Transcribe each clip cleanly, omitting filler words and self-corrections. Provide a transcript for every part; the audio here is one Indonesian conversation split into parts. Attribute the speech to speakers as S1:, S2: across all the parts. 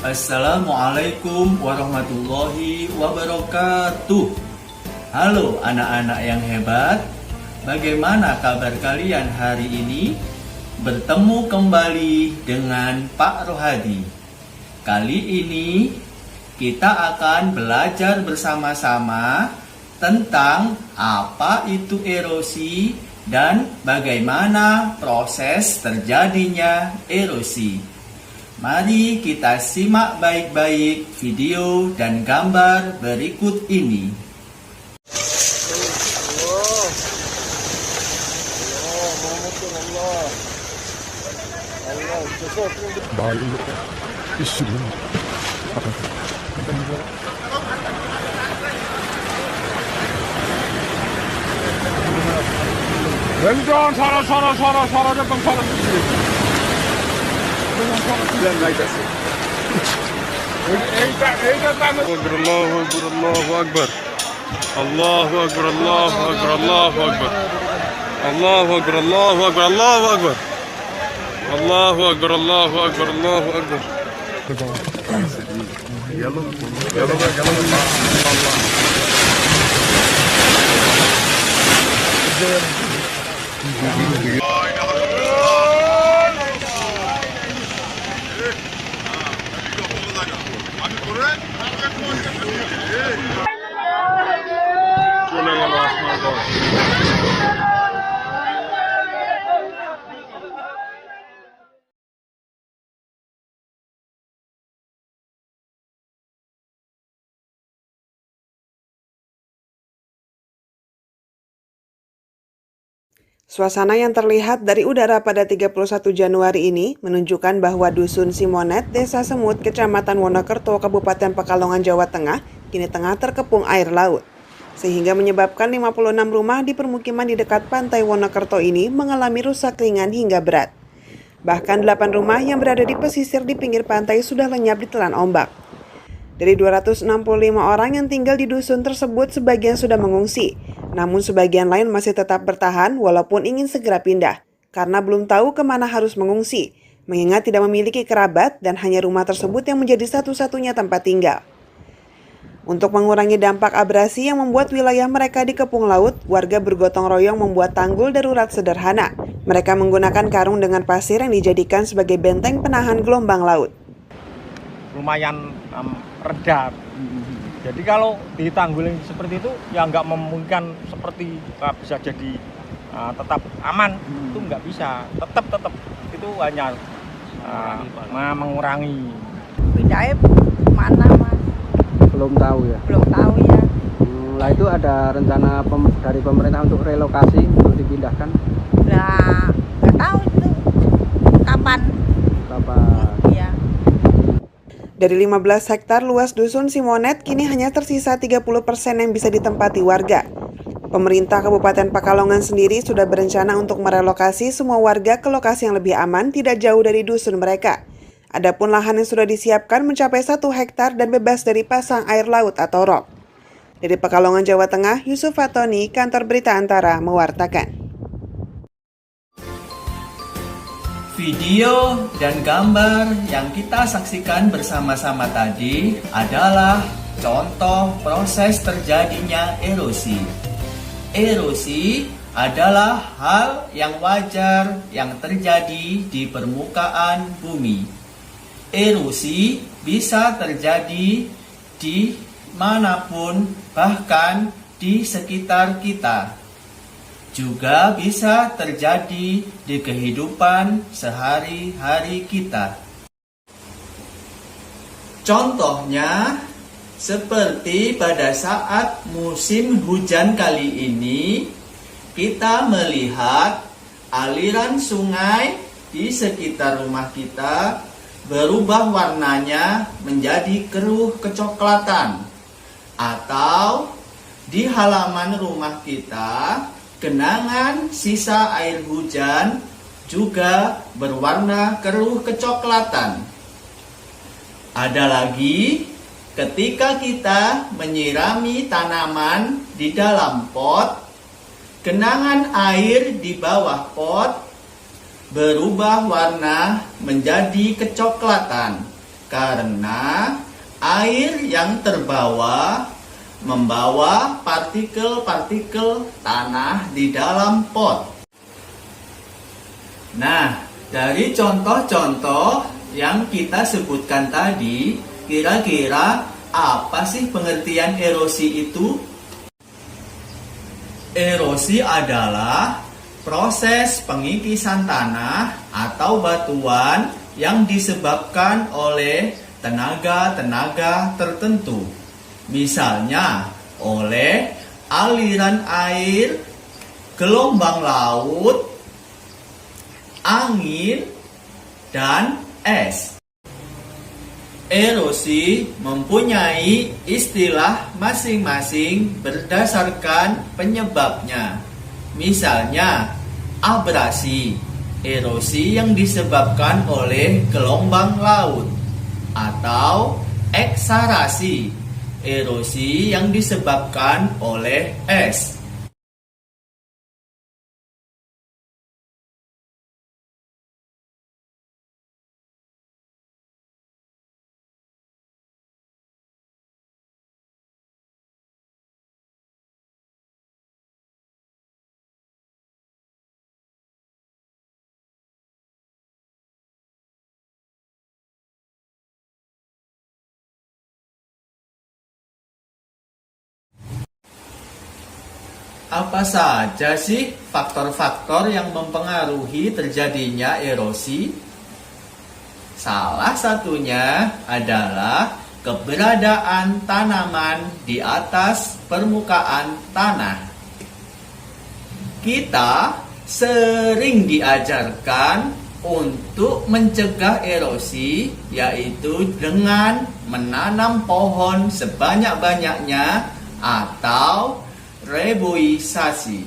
S1: Assalamualaikum warahmatullahi wabarakatuh. Halo anak-anak yang hebat, bagaimana kabar kalian hari ini? Bertemu kembali dengan Pak Rohadi. Kali ini kita akan belajar bersama-sama tentang apa itu erosi dan bagaimana proses terjadinya erosi. Mari kita simak baik-baik video dan gambar berikut ini.
S2: 왼쪽 살아 잡방 살아 الله أكبر الله أكبر الله أكبر الله أكبر الله أكبر الله أكبر الله أكبر الله أكبر الله أكبر الله أكبر
S3: Suasana yang terlihat dari udara pada 31 Januari ini menunjukkan bahwa Dusun Simonet, Desa Semut, Kecamatan Wonokerto, Kabupaten Pekalongan, Jawa Tengah, kini tengah terkepung air laut. Sehingga menyebabkan 56 rumah di permukiman di dekat pantai Wonokerto ini mengalami rusak ringan hingga berat. Bahkan 8 rumah yang berada di pesisir di pinggir pantai sudah lenyap ditelan ombak. Dari 265 orang yang tinggal di dusun tersebut, sebagian sudah mengungsi. Namun sebagian lain masih tetap bertahan walaupun ingin segera pindah. Karena belum tahu kemana harus mengungsi, mengingat tidak memiliki kerabat dan hanya rumah tersebut yang menjadi satu-satunya tempat tinggal. Untuk mengurangi dampak abrasi yang membuat wilayah mereka dikepung laut, warga bergotong royong membuat tanggul darurat sederhana. Mereka menggunakan karung dengan pasir yang dijadikan sebagai benteng penahan gelombang laut.
S4: Lumayan reda. Jadi kalau ditanggulin seperti itu ya nggak memungkinkan seperti bisa jadi tetap aman, itu nggak bisa. Tetap itu hanya mengurangi.
S5: Pindahnya mana mas?
S6: Belum tahu ya.
S5: Belum tahu ya.
S6: Lah itu ada rencana dari pemerintah untuk relokasi untuk dipindahkan?
S5: Lah nggak tahu itu kapan. Iya.
S3: Dari 15 hektar luas Dusun Simonet, kini hanya tersisa 30% yang bisa ditempati warga. Pemerintah Kabupaten Pekalongan sendiri sudah berencana untuk merelokasi semua warga ke lokasi yang lebih aman tidak jauh dari dusun mereka. Adapun lahan yang sudah disiapkan mencapai 1 hektar dan bebas dari pasang air laut atau rop. Dari Pekalongan, Jawa Tengah, Yusuf Fatoni, Kantor Berita Antara, mewartakan.
S1: Video dan gambar yang kita saksikan bersama-sama tadi adalah contoh proses terjadinya erosi. Erosi adalah hal yang wajar yang terjadi di permukaan bumi. Erosi bisa terjadi di manapun, bahkan di sekitar kita. Juga bisa terjadi di kehidupan sehari-hari kita. Contohnya, seperti pada saat musim hujan kali ini, kita melihat aliran sungai di sekitar rumah kita berubah warnanya menjadi keruh kecoklatan. Atau di halaman rumah kita, genangan sisa air hujan juga berwarna keruh kecoklatan. Ada lagi ketika kita menyirami tanaman di dalam pot, genangan air di bawah pot berubah warna menjadi kecoklatan. karena air yang terbawa membawa partikel-partikel tanah di dalam pot. Nah, dari contoh-contoh yang kita sebutkan tadi, kira-kira apa sih pengertian erosi itu? Erosi adalah proses pengikisan tanah atau batuan yang disebabkan oleh tenaga-tenaga tertentu. Misalnya oleh aliran air, gelombang laut, angin, dan es. Erosi mempunyai istilah masing-masing berdasarkan penyebabnya. Misalnya, abrasi, erosi yang disebabkan oleh gelombang laut, atau eksarasi, erosi yang disebabkan oleh es. Apa saja sih faktor-faktor yang mempengaruhi terjadinya erosi? Salah satunya adalah keberadaan tanaman di atas permukaan tanah. Kita sering diajarkan untuk mencegah erosi, yaitu dengan menanam pohon sebanyak-banyaknya atau reboisasi.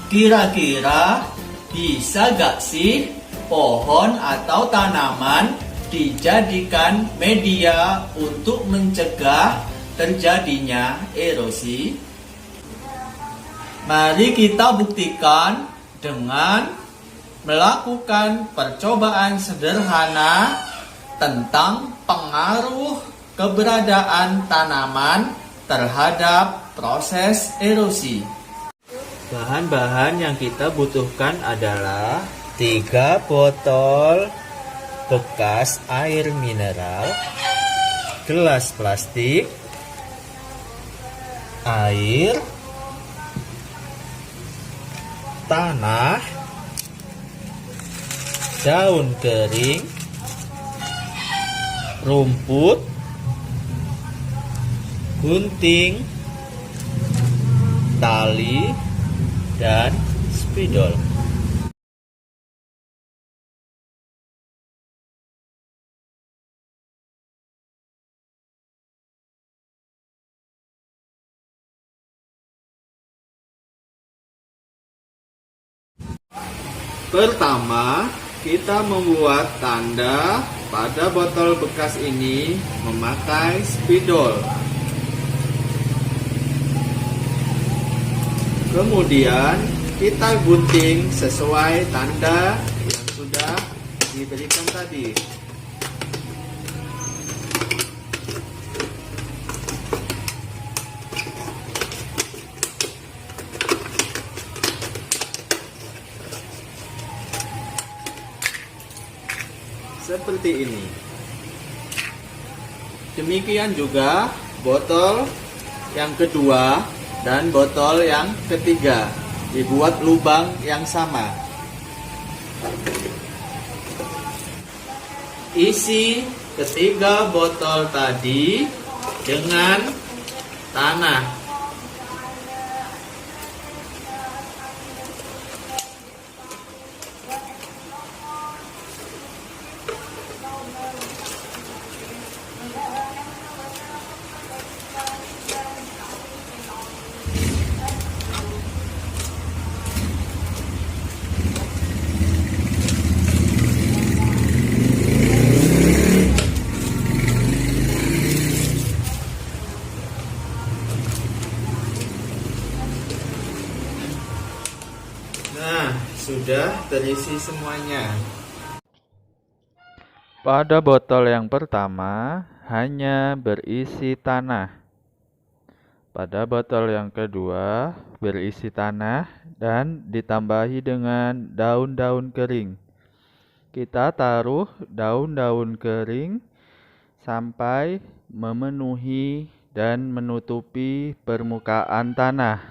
S1: Kira-kira bisa gak sih pohon atau tanaman dijadikan media untuk mencegah terjadinya erosi? Mari kita buktikan dengan melakukan percobaan sederhana tentang pengaruh keberadaan tanaman terhadap proses erosi. Bahan-bahan yang kita butuhkan adalah 3 botol bekas air mineral, gelas plastik, air, tanah, daun kering, rumput, gunting, tali, dan spidol. Pertama, kita membuat tanda pada botol bekas ini memakai spidol. Kemudian kita gunting sesuai tanda yang sudah diberikan tadi. Seperti ini. Demikian juga botol yang kedua dan botol yang ketiga, dibuat lubang yang sama. Isi ketiga botol tadi dengan tanah. Nah, sudah terisi semuanya. Pada botol yang pertama hanya berisi tanah. Pada botol yang kedua berisi tanah dan ditambahi dengan daun-daun kering. Kita taruh daun-daun kering sampai memenuhi dan menutupi permukaan tanah.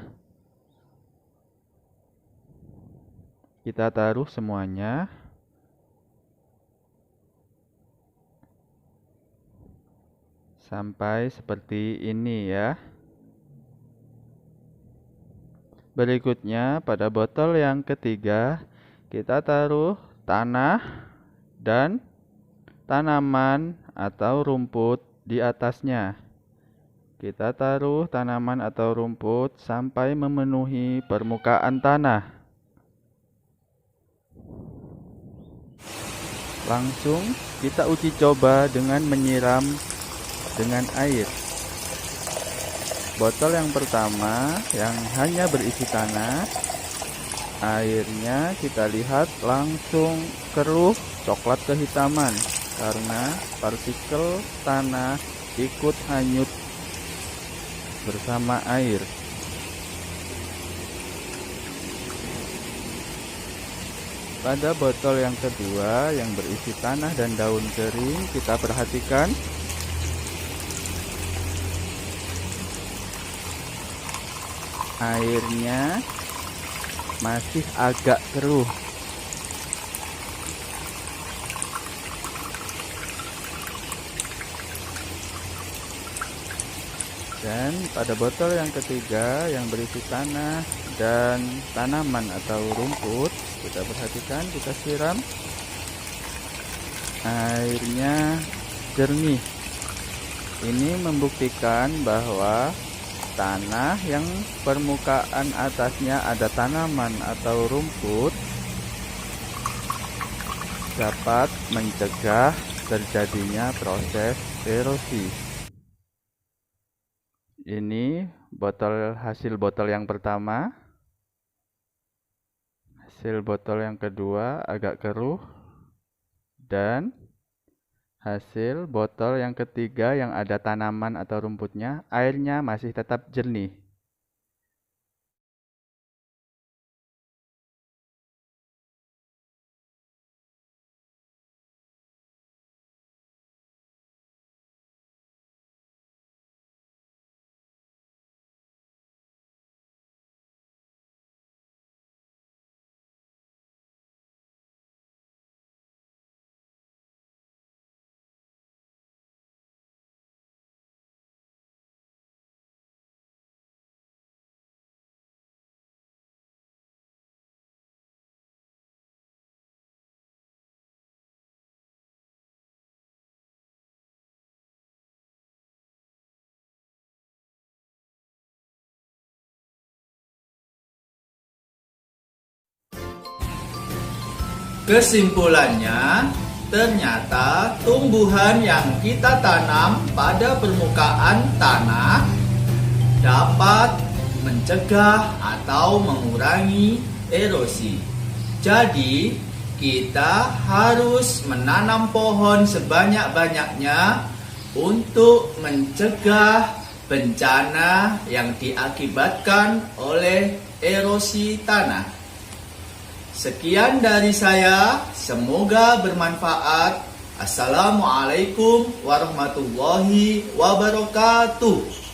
S1: Kita taruh semuanya. Sampai seperti ini ya. Berikutnya pada botol yang ketiga kita taruh tanah dan tanaman atau rumput di atasnya. Kita taruh tanaman atau rumput sampai memenuhi permukaan tanah. Langsung kita uji coba dengan menyiram dengan air. Botol yang pertama yang hanya berisi tanah, airnya kita lihat langsung keruh coklat kehitaman karena partikel tanah ikut hanyut bersama air. Pada botol yang kedua yang berisi tanah dan daun kering, kita perhatikan airnya masih agak keruh. Dan pada botol yang ketiga yang berisi tanah dan tanaman atau rumput, kita perhatikan, kita siram, airnya jernih. Ini membuktikan bahwa tanah yang permukaan atasnya ada tanaman atau rumput dapat mencegah terjadinya proses erosi. Ini hasil botol yang pertama. Hasil botol yang kedua agak keruh. Dan hasil botol yang ketiga yang ada tanaman atau rumputnya, airnya masih tetap jernih. Kesimpulannya, ternyata tumbuhan yang kita tanam pada permukaan tanah dapat mencegah atau mengurangi erosi. Jadi, kita harus menanam pohon sebanyak-banyaknya untuk mencegah bencana yang diakibatkan oleh erosi tanah. Sekian dari saya, semoga bermanfaat. Assalamualaikum warahmatullahi wabarakatuh.